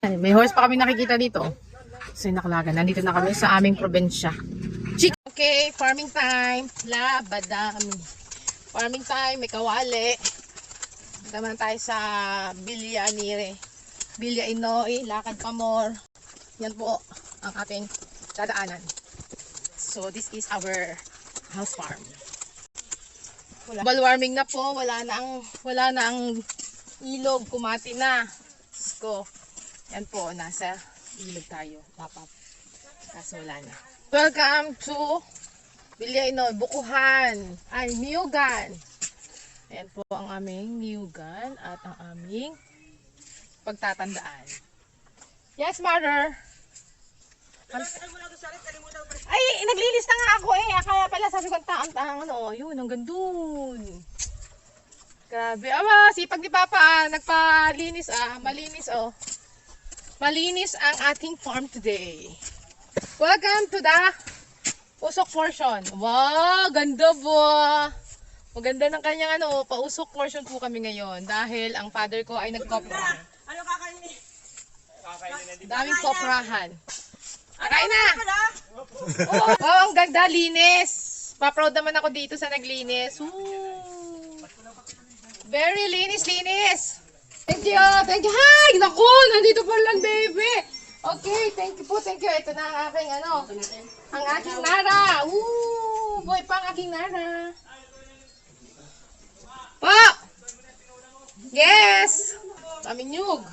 May horse pa kami nakikita dito. So, nakalaga. Nandito na kami sa aming probinsya. Okay, farming time. Labadami. Farming time, may kawali. Naman tayo sa Bilya Nire. Bilya Inoy, Lakad Pamor. Yan po ang ating dadaanan. So, this is our house farm. Global warming na po. Wala na ang ilog. Kumati na. Sko. Yan po, nasa ilog tayo. Dapat. Kaso wala na. Welcome to Bilya Inoy, Bukuhan. Ay, Niyugan. Ayan po ang aming Niyugan at ang aming pagtatandaan. Yes, mother. Ay, naglilista nga ako eh. Kaya pala sabi ko taang-taang ano. Yun, hanggang dun. Grabe. Aba, sipag ni Papa. Nagpalinis malinis oh. Malinis ang ating farm today. Welcome to the usok portion. Wow, ganda po. Maganda ng kanyang pausok portion po kami ngayon. Dahil ang father ko ay nagkopra. Ano kakainin? Daming koprahan. Kain na! Oh, ang ganda, linis. Pa-proud naman ako dito sa naglinis. Ooh. Very linis. Thank you. Hi! Naku! Nandito pa lang, baby. Okay, thank you po. Ito na ang aking ang aking Nara. Ooh! Boy pa ang aking Nara. Po! Yes! Kaming nyug.